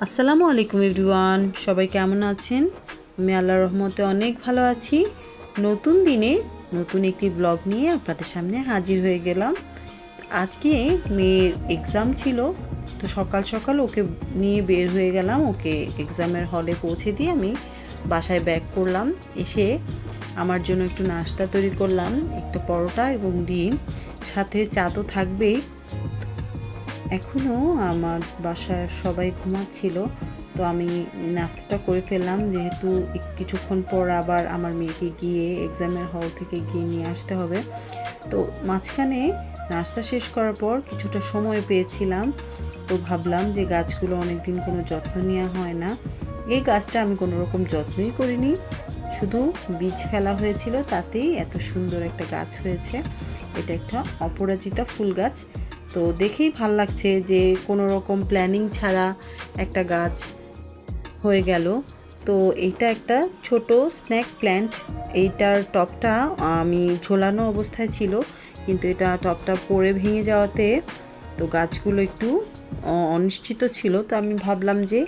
আসসালামু আলাইকুম এভরিওয়ান, সবাই কেমন আছেন? আমি আল্লাহর রহমতে অনেক ভালো আছি। নতুন দিনে নতুন একটি ব্লগ নিয়ে আপনাদের সামনে হাজির হয়ে গেলাম। আজকে মেয়ের এক্সাম ছিল, তো সকাল সকাল ওকে নিয়ে বের হয়ে গেলাম। ওকে এক্সামের হলে পৌঁছে দিয়ে আমি বাসায় ব্যাক করলাম। এসে আমার জন্য একটু নাস্তা তৈরি করলাম, একটা পরোটা এবং ডিম, সাথে চা তো থাকবেই। এখনও আমার বাসায় সবাই ঘুমাচ্ছিল, তো আমি নাস্তাটা করে ফেললাম, যেহেতু কিছুক্ষণ পর আবার আমার মেয়েকে গিয়ে এক্সামের হল থেকে গিয়ে নিয়ে আসতে হবে। তো মাঝখানে নাস্তা শেষ করার পর কিছুটা সময় পেয়েছিলাম, তো ভাবলাম যে গাছগুলো অনেকদিন কোনো যত্ন নেওয়া হয় না। এই গাছটা আমি কোনো রকম যত্নই করিনি, শুধু বীজ ফেলা হয়েছিল, তাতেই এত সুন্দর একটা গাছ হয়েছে। এটা একটা অপরাজিতা ফুল গাছ। তো দেখেই ভাল লাগছে যে কোনো রকম প্ল্যানিং ছাড়া একটা গাছ হয়ে গেল। তো এইটা একটা ছোট স্ন্যাক প্ল্যান্ট। এইটার টপটা আমি ঝোলানো অবস্থায় ছিল, কিন্তু এটা টপটা পড়ে ভেঙে যাওয়াতে তো গাছগুলো একটু অনিশ্চিত ছিল। তো আমি ভাবলাম যে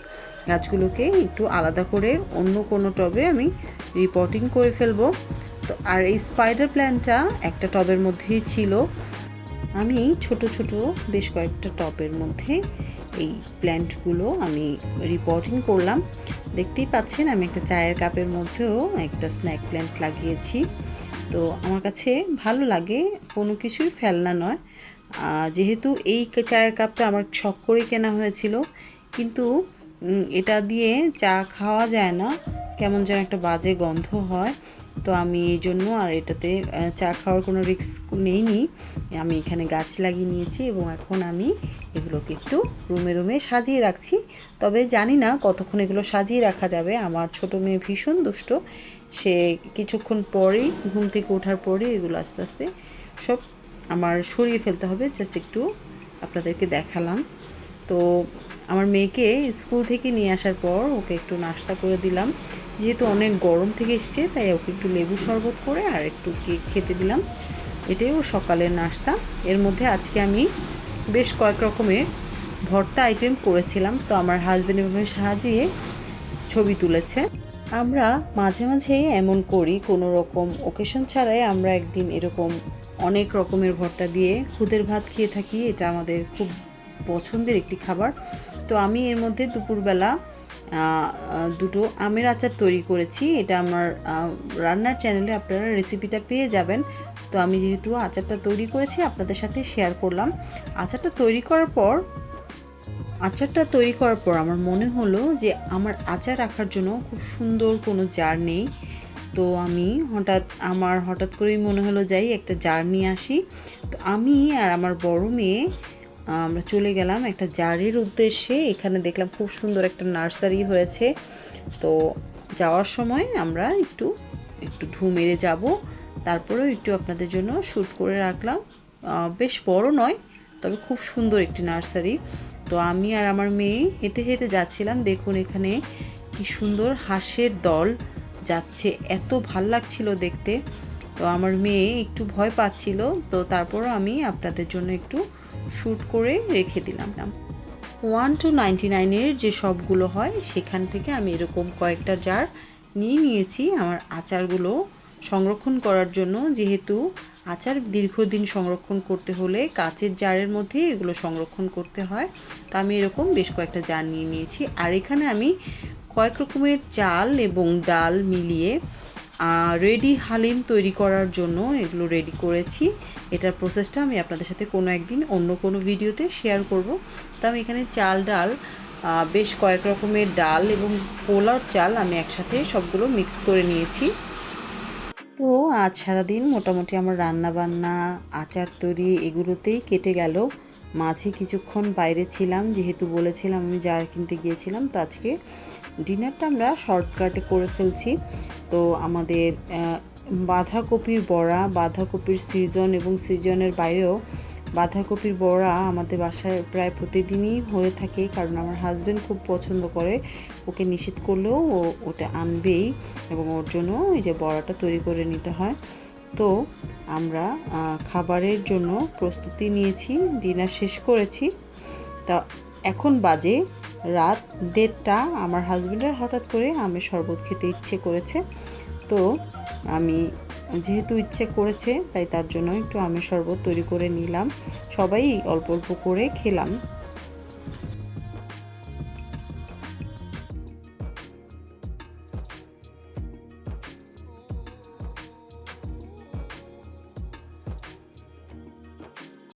গাছগুলোকে একটু আলাদা করে অন্য কোনো টবে আমি রিপোর্টিং করে ফেলবো। তো আর এই স্পাইডার প্ল্যান্টটা একটা টবের মধ্যেই ছিল। আমি ছোট ছোট বেশ কয়েকটা টবের মধ্যে এই প্ল্যান্টগুলো আমি রিপোর্টিং করলাম। দেখতেই পাচ্ছেন আমি একটা চায়ের কাপের মধ্যেও একটা স্ন্যাক প্ল্যান্ট লাগিয়েছি। তো আমার কাছে ভালো লাগে, কোনো কিছুই ফেলনা নয়। যেহেতু এই চায়ের কাপটা আমার শখ করে কেনা হয়েছিল, কিন্তু এটা দিয়ে চা খাওয়া যায় না, কেমন যেন একটা বাজে গন্ধ হয়। তো আমি এই জন্য আর এটাতে চা খাওয়ার কোনো রিস্ক নেইনি। আমি এখানে গাছ লাগিয়ে নিয়েছি এবং এখন আমি এগুলোকে একটু রুমে রুমে সাজিয়ে রাখছি। তবে জানি না কতক্ষণ এগুলো সাজিয়ে রাখা যাবে। আমার ছোটো মেয়ে ভীষণ দুষ্ট, সে কিছুক্ষণ পরেই ঘুম থেকে ওঠার পরে এগুলো আস্তে আস্তে সব আমার সরিয়ে ফেলতে হবে। জাস্ট একটু আপনাদেরকে দেখালাম। তো আমার মেয়েকে স্কুল থেকে নিয়ে আসার পর ওকে একটু নাস্তা করে দিলাম, যেহেতু অনেক গরম থেকে এসছে, তাই ওকে একটু লেবু শরবত করে আর একটু কেক খেতে দিলাম। এটাই ও সকালের নাস্তা। এর মধ্যে আজকে আমি বেশ কয়েক রকমের ভর্তা আইটেম করেছিলাম, তো আমার হাজব্যান্ড এভাবে সাজিয়ে ছবি তুলেছে। আমরা মাঝে মাঝে এমন করি, কোনো রকম ওকেশন ছাড়াই আমরা একদিন এরকম অনেক রকমের ভর্তা দিয়ে খুদের ভাত খেয়ে থাকি। এটা আমাদের খুব পছন্দের একটি খাবার। তো আমি এর মধ্যে দুপুরবেলা দুটো আমের আচার তৈরি করেছি। এটা আমার রান্নার চ্যানেলে আপনারা রেসিপিটা পেয়ে যাবেন। তো আমি যেহেতু আচারটা তৈরি করেছি আপনাদের সাথে শেয়ার করলাম। আচারটা তৈরি করার পর আমার মনে হলো যে আমার আচার রাখার জন্য খুব সুন্দর কোনো জার নেই। তো আমি হঠাৎ করেই মনে হলো যাই একটা জার নিয়ে আসি। তো আমি আর আমার বড় মেয়ে আমরা চলে গেলাম একটা জারের উদ্দেশ্যে। এখানে দেখলাম খুব সুন্দর একটা নার্সারি হয়েছে। তো যাওয়ার সময় আমরা একটু একটু ঢু মেরে যাব, তারপরেও একটু আপনাদের জন্য শ্যুট করে রাখলাম। বেশ বড় নয়, তবে খুব সুন্দর একটি নার্সারি। তো আমি আর আমার মেয়ে হেঁটে হেঁটে যাচ্ছিলাম। দেখুন এখানে কি সুন্দর হাঁসের দল যাচ্ছে, এত ভাল লাগছিল দেখতে। তো আমার মেয়ে একটু ভয় পাচ্ছিল, তো তারপরও আমি আপনাদের জন্য একটু শ্যুট করে রেখে দিলাম। 1-99 যে সবগুলো হয় সেখান থেকে আমি এরকম কয়েকটা জার নিয়ে নিয়েছি আমার আচারগুলো সংরক্ষণ করার জন্য। যেহেতু আচার দীর্ঘদিন সংরক্ষণ করতে হলে কাচের জারের মধ্যে এগুলো সংরক্ষণ করতে হয়, তা আমি এরকম বেশ কয়েকটা জার নিয়ে নিয়েছি। আর এখানে আমি কয়েক রকমের চাল এবং ডাল মিলিয়ে রেডি হালিম তৈরি করার জন্য এগুলো রেডি করেছি। এটার প্রসেসটা আমি আপনাদের সাথে কোনো একদিন অন্য কোনো ভিডিওতে শেয়ার করব। তো আমি এখানে চাল ডাল বেশ কয়েক রকমের ডাল এবং পোলাও চাল আমি একসাথে সবগুলো মিক্স করে নিয়েছি। তো আজ সারাদিন মোটামুটি আমার রান্না বান্না আচার তৈরি এগুলোতেই কেটে গেল। মাঝে কিছুক্ষণ বাইরে ছিলাম, যেহেতু বলেছিলাম আমি জার কিনতে গিয়েছিলাম। তো আজকে ডিনারটা আমরা শর্টকাটে করে ফেলছি। তো আমাদের বাঁধাকপির বড়া, বাঁধাকপির সিজন এবং সিজনের বাইরেও বাঁধাকপির বড়া আমাদের বাসায় প্রায় প্রতিদিনই হয়ে থাকে, কারণ আমার হাজব্যান্ড খুব পছন্দ করে। ওকে নিষেধ করলেও ও ওটা আনবেই এবং ওর জন্য এই যে বড়াটা তৈরি করে নিতে হয়। তো আমরা খাবারের জন্য প্রস্তুতি নিয়েছি, ডিনার শেষ করেছি। তা এখন বাজে রাত 1:30 আমার হাজবেন্ডের হঠাৎ করে আমের শরবত খেতে ইচ্ছে করেছে। তো আমি যেহেতু ইচ্ছে করেছে তাই তার জন্য একটু আমের শরবত তৈরি করে নিলাম। সবাই অল্প অল্প করে খেলাম।